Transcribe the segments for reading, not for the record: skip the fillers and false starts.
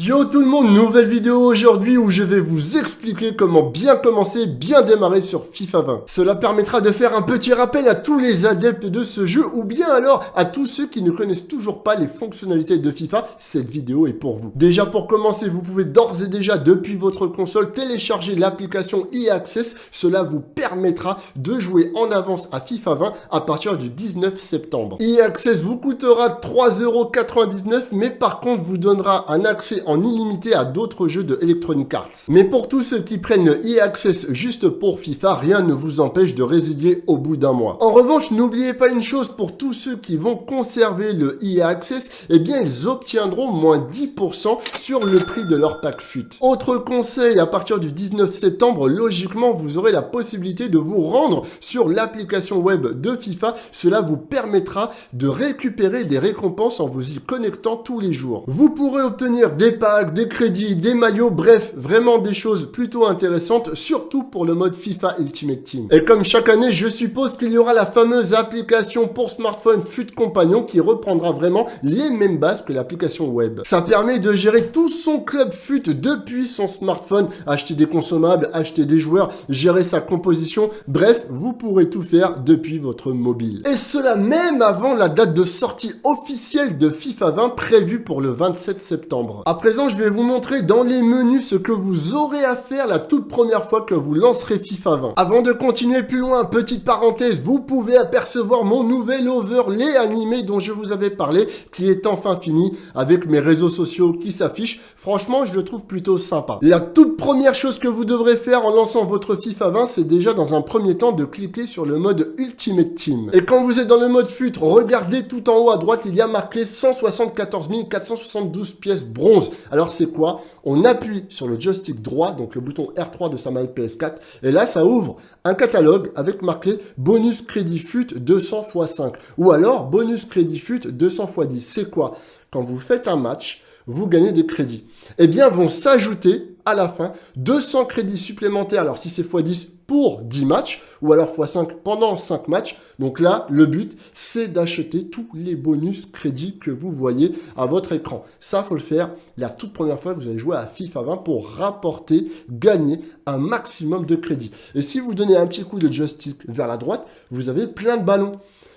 Yo tout le monde, nouvelle vidéo aujourd'hui où je vais vous expliquer comment bien commencer, bien démarrer sur FIFA 20. Cela permettra de faire un petit rappel à tous les adeptes de ce jeu ou bien alors à tous ceux qui ne connaissent toujours pas les fonctionnalités de FIFA. Cette vidéo est pour vous. Déjà pour commencer, vous pouvez d'ores et déjà depuis votre console télécharger l'application EA Access. Cela vous permettra de jouer en avance à FIFA 20 à partir du 19 septembre. EA Access vous coûtera 3,99 €, mais par contre vous donnera un accès en illimité à d'autres jeux de Electronic Arts. Mais pour tous ceux qui prennent le EA Access juste pour FIFA, rien ne vous empêche de résilier au bout d'un mois. En revanche, n'oubliez pas une chose, pour tous ceux qui vont conserver le EA Access, eh bien ils obtiendront moins 10% sur le prix de leur pack FUT. Autre conseil, à partir du 19 septembre, logiquement vous aurez la possibilité de vous rendre sur l'application web de FIFA. Cela vous permettra de récupérer des récompenses en vous y connectant tous les jours. Vous pourrez obtenir des packs, des crédits, des maillots, bref, vraiment des choses plutôt intéressantes, surtout pour le mode FIFA Ultimate Team. Et comme chaque année, je suppose qu'il y aura la fameuse application pour smartphone FUT Compagnon qui reprendra vraiment les mêmes bases que l'application web. Ça permet de gérer tout son club FUT depuis son smartphone, acheter des consommables, acheter des joueurs, gérer sa composition, bref, vous pourrez tout faire depuis votre mobile. Et cela même avant la date de sortie officielle de FIFA 20 prévue pour le 27 septembre. À présent, je vais vous montrer dans les menus ce que vous aurez à faire la toute première fois que vous lancerez FIFA 20. Avant de continuer plus loin, petite parenthèse, vous pouvez apercevoir mon nouvel overlay animé dont je vous avais parlé, qui est enfin fini, avec mes réseaux sociaux qui s'affichent. Franchement, je le trouve plutôt sympa. La toute première chose que vous devrez faire en lançant votre FIFA 20, c'est déjà dans un premier temps de cliquer sur le mode Ultimate Team. Et quand vous êtes dans le mode FUT, regardez tout en haut à droite, il y a marqué 174 472 pièces bronze. Alors c'est quoi? On appuie sur le joystick droit, donc le bouton R3 de sa manette PS4, et là ça ouvre un catalogue avec marqué bonus crédit FUT 200 x 5, ou alors bonus crédit FUT 200 x 10. C'est quoi? Quand vous faites un match, vous gagnez des crédits. Eh bien, vont s'ajouter à la fin 200 crédits supplémentaires. Alors, si c'est x 10 pour 10 matchs, ou alors x 5 pendant 5 matchs. Donc là, le but, c'est d'acheter tous les bonus crédits que vous voyez à votre écran. Ça, faut le faire la toute première fois que vous allez jouer à FIFA 20 pour rapporter, gagner un maximum de crédits. Et si vous donnez un petit coup de joystick vers la droite, vous avez plein de ballons.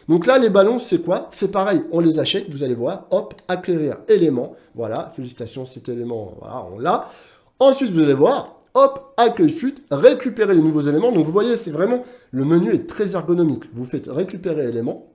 Donc là, les ballons, c'est quoi? C'est pareil, on les achète, vous allez voir, hop, acquérir élément. Voilà, félicitations, cet élément, voilà, on l'a. Ensuite, vous allez voir, hop, accueil FUT, récupérer les nouveaux éléments. Donc vous voyez, c'est vraiment, le menu est très ergonomique. Vous faites récupérer éléments,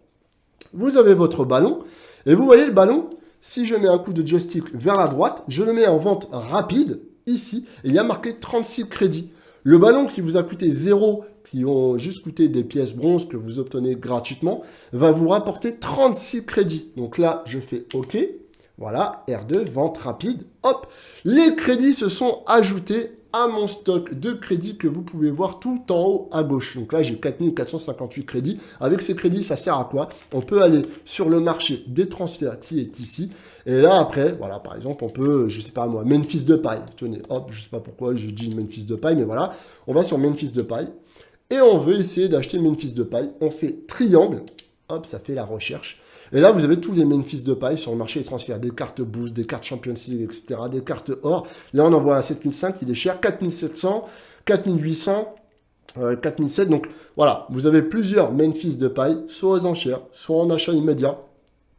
vous avez votre ballon, et vous voyez le ballon, si je mets un coup de joystick vers la droite, je le mets en vente rapide, ici, et il y a marqué 36 crédits. Le ballon qui vous a coûté 0, qui ont juste coûté des pièces bronze que vous obtenez gratuitement, va vous rapporter 36 crédits. Donc là, je fais OK. Voilà, R2, vente rapide. Hop, les crédits se sont ajoutés à mon stock de crédits que vous pouvez voir tout en haut à gauche. Donc là, j'ai 4458 crédits. Avec ces crédits, ça sert à quoi? On peut aller sur le marché des transferts qui est ici. Et là, après, voilà, par exemple, on peut, je sais pas moi, Memphis Depay. Tenez, hop, je sais pas pourquoi je dis Memphis Depay, mais voilà. On va sur Memphis Depay. Et on veut essayer d'acheter Memphis Depay. On fait triangle. Hop, ça fait la recherche. Et là, vous avez tous les Memphis Depay sur le marché des transferts. Des cartes boost, des cartes Champions League, etc. Des cartes or. Là, on en voit un 7005, il est cher. 4700, 4800, 4007. Donc, voilà. Vous avez plusieurs Memphis Depay, soit aux enchères, soit en achat immédiat.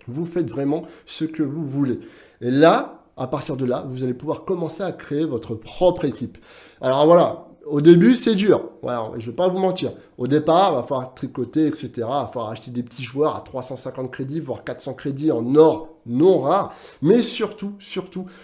Vous faites vraiment ce que vous voulez. Et là, à partir de là, vous allez pouvoir commencer à créer votre propre équipe. Alors voilà. Au début, c'est dur. Voilà, je ne vais pas vous mentir. Au départ, il va falloir tricoter, etc. Il va falloir acheter des petits joueurs à 350 crédits, voire 400 crédits en or non rare. Mais surtout,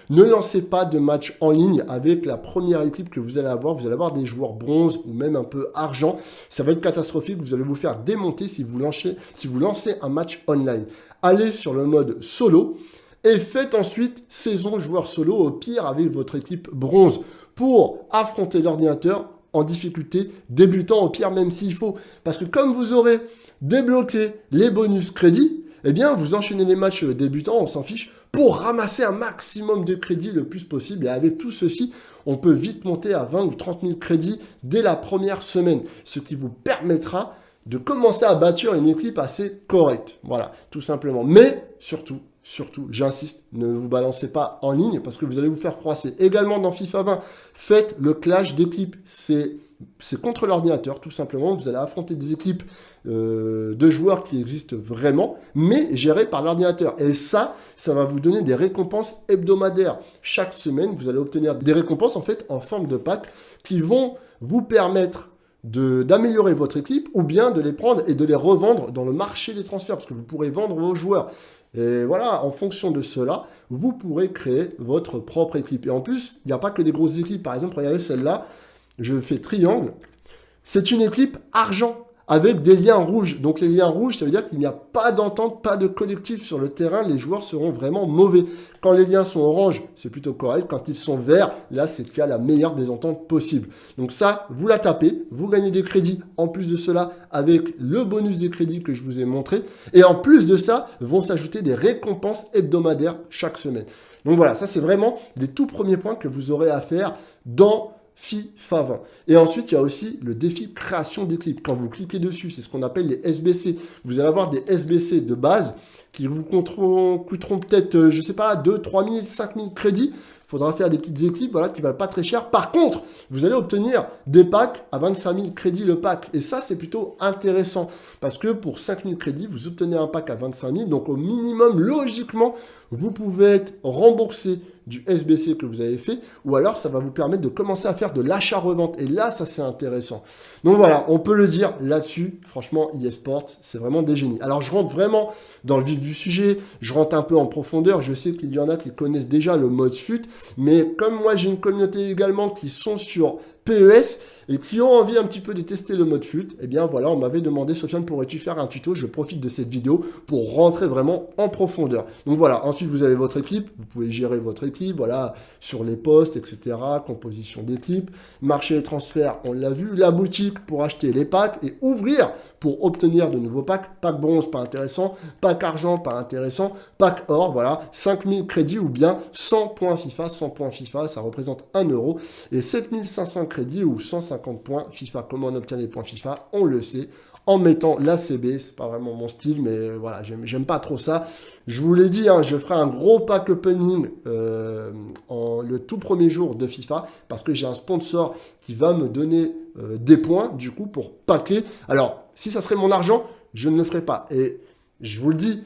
ne lancez pas de match en ligne avec la première équipe que vous allez avoir. Vous allez avoir des joueurs bronze ou même un peu argent. Ça va être catastrophique. Vous allez vous faire démonter si vous lancez un match online. Allez sur le mode solo et faites ensuite saison joueur solo, au pire avec votre équipe bronze, pour affronter l'ordinateur en difficulté débutant, au pire même s'il faut. Parce que comme vous aurez débloqué les bonus crédits, eh bien vous enchaînez les matchs débutants, on s'en fiche, pour ramasser un maximum de crédits le plus possible. Et avec tout ceci, on peut vite monter à 20 ou 30 000 crédits dès la première semaine, ce qui vous permettra de commencer à bâtir une équipe assez correcte. Voilà, tout simplement. Mais surtout, surtout, j'insiste, ne vous balancez pas en ligne parce que vous allez vous faire froisser. Également dans FIFA 20, faites le clash d'équipes. C'est contre l'ordinateur, tout simplement. Vous allez affronter des équipes de joueurs qui existent vraiment, mais gérées par l'ordinateur. Et ça va vous donner des récompenses hebdomadaires. Chaque semaine, vous allez obtenir des récompenses en fait en forme de pack qui vont vous permettre d'améliorer votre équipe ou bien de les prendre et de les revendre dans le marché des transferts parce que vous pourrez vendre vos joueurs. Et voilà, en fonction de cela, vous pourrez créer votre propre équipe. Et en plus, il n'y a pas que des grosses équipes. Par exemple, regardez celle-là, je fais triangle. C'est une équipe argent avec des liens rouges. Donc les liens rouges, ça veut dire qu'il n'y a pas d'entente, pas de collectif sur le terrain. Les joueurs seront vraiment mauvais. Quand les liens sont orange, c'est plutôt correct. Quand ils sont verts, là, c'est qu'il y a la meilleure des ententes possible. Donc ça, vous la tapez, vous gagnez des crédits. En plus de cela, avec le bonus des crédits que je vous ai montré. Et en plus de ça, vont s'ajouter des récompenses hebdomadaires chaque semaine. Donc voilà, ça c'est vraiment les tout premiers points que vous aurez à faire dans FIFA 20. Et ensuite, il y a aussi le défi création d'équipe. Quand vous cliquez dessus, c'est ce qu'on appelle les SBC. Vous allez avoir des SBC de base qui vous coûteront peut-être, je ne sais pas, 2, 3 000, 5 000 crédits. Il faudra faire des petites équipes voilà, qui ne valent pas très cher. Par contre, vous allez obtenir des packs à 25 000 crédits le pack. Et ça, c'est plutôt intéressant. Parce que pour 5 000 crédits, vous obtenez un pack à 25 000. Donc au minimum, logiquement, vous pouvez être remboursé du SBC que vous avez fait. Ou alors, ça va vous permettre de commencer à faire de l'achat-revente. Et là, ça, c'est intéressant. Donc voilà, on peut le dire là-dessus. Franchement, eSports, c'est vraiment des génies. Alors, je rentre vraiment dans le vif du sujet. Je rentre un peu en profondeur. Je sais qu'il y en a qui connaissent déjà le mode FUT. Mais comme moi, j'ai une communauté également qui sont sur PES et qui ont envie un petit peu de tester le mode FUT, eh bien voilà, on m'avait demandé, Sofiane, pourrais-tu faire un tuto? Je profite de cette vidéo pour rentrer vraiment en profondeur. Donc voilà, ensuite vous avez votre équipe, vous pouvez gérer votre équipe, voilà, sur les postes, etc., composition d'équipe, marché des transferts, on l'a vu, la boutique pour acheter les packs et ouvrir pour obtenir de nouveaux packs, pack bronze, pas intéressant, pack argent, pas intéressant, pack or, voilà, 5000 crédits ou bien 100 points FIFA, 100 points FIFA, ça représente 1 euro, et 7500 crédits ou 150 points FIFA. Comment on obtient les points FIFA? On le sait, en mettant la CB, c'est pas vraiment mon style, mais voilà, j'aime pas trop ça. Je vous l'ai dit, hein, je ferai un gros pack opening le tout premier jour de FIFA, parce que j'ai un sponsor qui va me donner des points, du coup, pour packer. Alors, si ça serait mon argent, je ne le ferai pas. Et je vous le dis,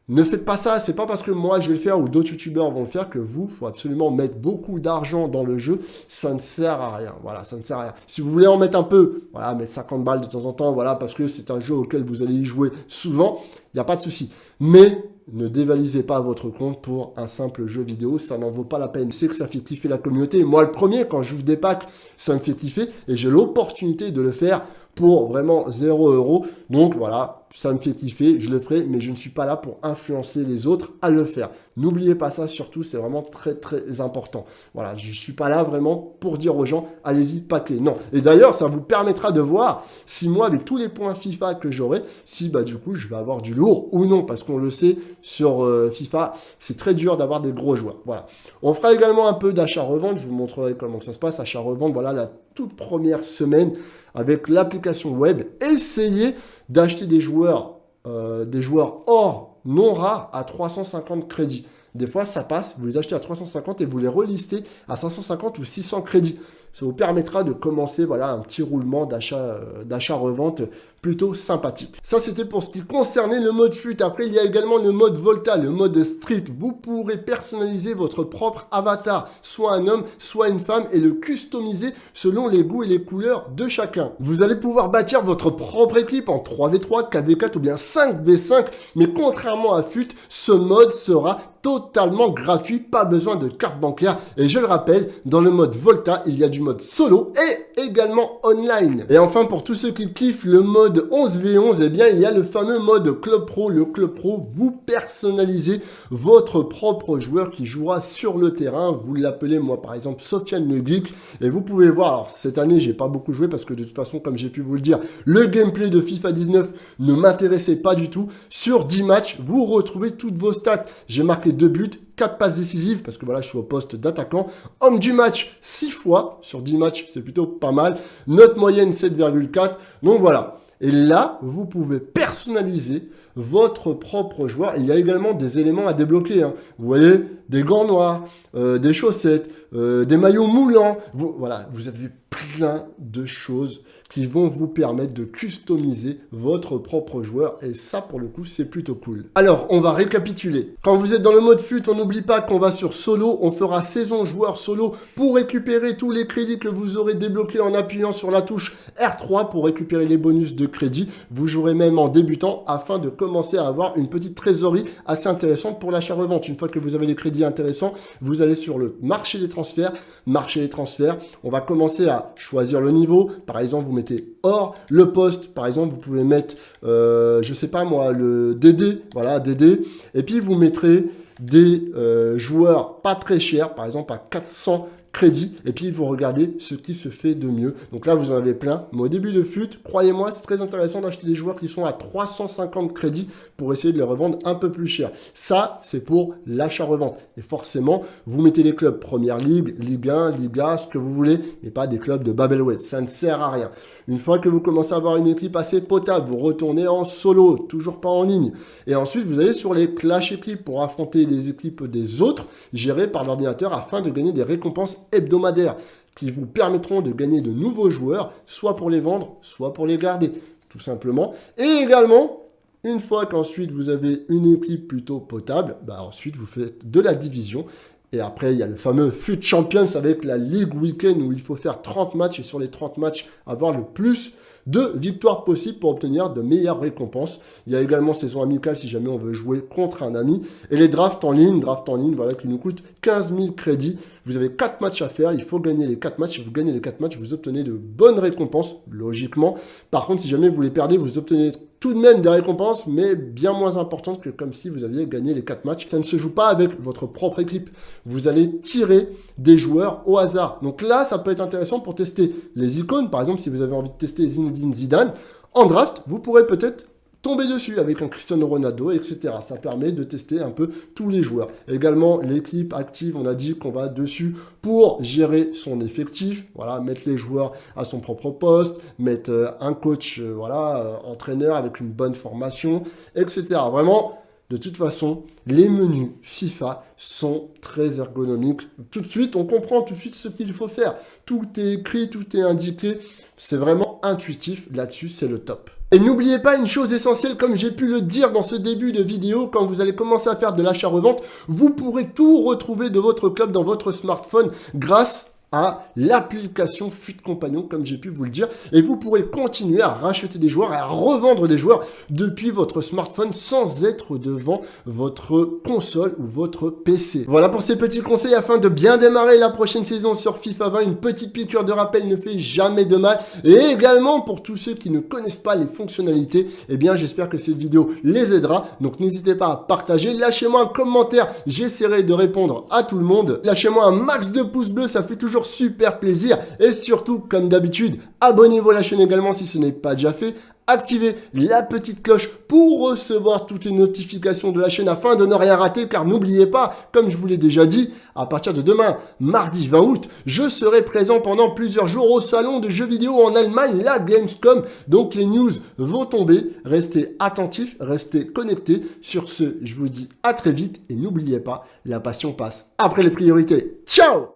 ne faites pas ça, c'est pas parce que moi je vais le faire ou d'autres youtubeurs vont le faire que vous, faut absolument mettre beaucoup d'argent dans le jeu, ça ne sert à rien, voilà, ça ne sert à rien. Si vous voulez en mettre un peu, voilà, mettre 50 balles de temps en temps, voilà, parce que c'est un jeu auquel vous allez y jouer souvent, il n'y a pas de souci. Mais ne dévalisez pas votre compte pour un simple jeu vidéo, ça n'en vaut pas la peine. Je sais que ça fait kiffer la communauté, moi le premier, quand j'ouvre des packs, ça me fait kiffer et j'ai l'opportunité de le faire pour vraiment 0 €. Donc voilà, ça me fait kiffer, je le ferai, mais je ne suis pas là pour influencer les autres à le faire. N'oubliez pas ça, surtout, c'est vraiment très très important. Voilà, je ne suis pas là vraiment pour dire aux gens, allez-y, paquez. Non. Et d'ailleurs, ça vous permettra de voir si moi, avec tous les points FIFA que j'aurai, si bah du coup, je vais avoir du lourd ou non, parce qu'on le sait, sur FIFA, c'est très dur d'avoir des gros joueurs. Voilà. On fera également un peu d'achat-revente, je vous montrerai comment ça se passe, achat-revente, voilà, la toute première semaine avec l'application web. Essayez d'acheter des joueurs or non rares à 350 crédits. Des fois, ça passe, vous les achetez à 350 et vous les relistez à 550 ou 600 crédits. Ça vous permettra de commencer voilà, un petit roulement d'achat-revente plutôt sympathique. Ça, c'était pour ce qui concernait le mode FUT. Après, il y a également le mode Volta, le mode Street. Vous pourrez personnaliser votre propre avatar, soit un homme, soit une femme, et le customiser selon les goûts et les couleurs de chacun. Vous allez pouvoir bâtir votre propre équipe en 3v3, 4v4 ou bien 5v5. Mais contrairement à FUT, ce mode sera totalement gratuit, pas besoin de carte bancaire. Et je le rappelle, dans le mode Volta, il y a du mode solo et également online. Et enfin, pour tous ceux qui kiffent le mode 11v11, eh bien, il y a le fameux mode Club Pro. Le Club Pro, vous personnalisez votre propre joueur qui jouera sur le terrain. Vous l'appelez, moi, par exemple, Sofiane le Geek. Et vous pouvez voir, alors, cette année, j'ai pas beaucoup joué parce que de toute façon, comme j'ai pu vous le dire, le gameplay de FIFA 19 ne m'intéressait pas du tout. Sur 10 matchs, vous retrouvez toutes vos stats. J'ai marqué 2 buts, 4 passes décisives, parce que voilà, je suis au poste d'attaquant. Homme du match, 6 fois. Sur 10 matchs, c'est plutôt pas mal. Note moyenne, 7,4. Donc voilà. Et là, vous pouvez personnaliser votre propre joueur. Il y a également des éléments à débloquer, hein. Vous voyez, des gants noirs, des chaussettes, des maillots moulants. Voilà, vous avez plein de choses qui vont vous permettre de customiser votre propre joueur. Et ça, pour le coup, c'est plutôt cool. Alors, on va récapituler. Quand vous êtes dans le mode FUT, on n'oublie pas qu'on va sur solo. On fera saison joueur solo pour récupérer tous les crédits que vous aurez débloqués en appuyant sur la touche R3 pour récupérer les bonus de crédit. Vous jouerez même en débutant afin de commencer à avoir une petite trésorerie assez intéressante pour l'achat-revente. Une fois que vous avez les crédits intéressants, vous allez sur le marché des transferts. Marché des transferts, on va commencer à choisir le niveau. Par exemple, vous mettez or, le poste. Par exemple, vous pouvez mettre, je sais pas moi, le DD. Voilà, DD. Et puis, vous mettrez des joueurs pas très chers, par exemple à 400 crédits, et puis vous regardez ce qui se fait de mieux. Donc là, vous en avez plein. Mais au début de FUT, croyez-moi, c'est très intéressant d'acheter des joueurs qui sont à 350 crédits pour essayer de les revendre un peu plus cher. Ça, c'est pour l'achat-revente. Et forcément, vous mettez les clubs Première Ligue, Ligue 1, Liga, ce que vous voulez, mais pas des clubs de Babelwed. Ça ne sert à rien. Une fois que vous commencez à avoir une équipe assez potable, vous retournez en solo, toujours pas en ligne. Et ensuite, vous allez sur les Clash équipes pour affronter les équipes des autres, gérées par l'ordinateur afin de gagner des récompenses hebdomadaires qui vous permettront de gagner de nouveaux joueurs, soit pour les vendre, soit pour les garder, tout simplement. Et également, une fois qu'ensuite vous avez une équipe plutôt potable, bah ensuite vous faites de la division. Et après, il y a le fameux FUT Champions avec la Ligue Weekend où il faut faire 30 matchs et sur les 30 matchs, avoir le plus de victoires possibles pour obtenir de meilleures récompenses. Il y a également saison amicale si jamais on veut jouer contre un ami. Et les drafts en ligne, voilà, qui nous coûtent 15 000 crédits. Vous avez 4 matchs à faire, il faut gagner les 4 matchs. Si vous gagnez les 4 matchs, vous obtenez de bonnes récompenses, logiquement. Par contre, si jamais vous les perdez, vous obtenez tout de même des récompenses, mais bien moins importantes que comme si vous aviez gagné les 4 matchs. Ça ne se joue pas avec votre propre équipe. Vous allez tirer des joueurs au hasard. Donc là, ça peut être intéressant pour tester les icônes. Par exemple, si vous avez envie de tester Zinedine Zidane, en draft, vous pourrez peut-être tomber dessus avec un Cristiano Ronaldo, etc. Ça permet de tester un peu tous les joueurs. Également, l'équipe active, on a dit qu'on va dessus pour gérer son effectif, voilà, mettre les joueurs à son propre poste, mettre un coach, voilà, entraîneur avec une bonne formation, etc. Vraiment, de toute façon, les menus FIFA sont très ergonomiques. Tout de suite, on comprend tout de suite ce qu'il faut faire. Tout est écrit, tout est indiqué. C'est vraiment intuitif. Là-dessus, c'est le top. Et n'oubliez pas une chose essentielle, comme j'ai pu le dire dans ce début de vidéo, quand vous allez commencer à faire de l'achat-revente, vous pourrez tout retrouver de votre club dans votre smartphone grâce à l'application FUT Compagnon, comme j'ai pu vous le dire, et vous pourrez continuer à racheter des joueurs et à revendre des joueurs depuis votre smartphone sans être devant votre console ou votre PC. Voilà pour ces petits conseils afin de bien démarrer la prochaine saison sur FIFA 20. Une petite piqûre de rappel ne fait jamais de mal. Et également pour tous ceux qui ne connaissent pas les fonctionnalités, eh bien j'espère que cette vidéo les aidera. Donc n'hésitez pas à partager, lâchez-moi un commentaire, j'essaierai de répondre à tout le monde. Lâchez-moi un max de pouces bleus, ça fait toujours super plaisir. Et surtout, comme d'habitude, abonnez-vous à la chaîne également si ce n'est pas déjà fait. Activez la petite cloche pour recevoir toutes les notifications de la chaîne afin de ne rien rater, car n'oubliez pas, comme je vous l'ai déjà dit, à partir de demain, mardi 20 août, je serai présent pendant plusieurs jours au salon de jeux vidéo en Allemagne, la Gamescom. Donc les news vont tomber. Restez attentifs, restez connectés. Sur ce, je vous dis à très vite et n'oubliez pas, la passion passe après les priorités. Ciao!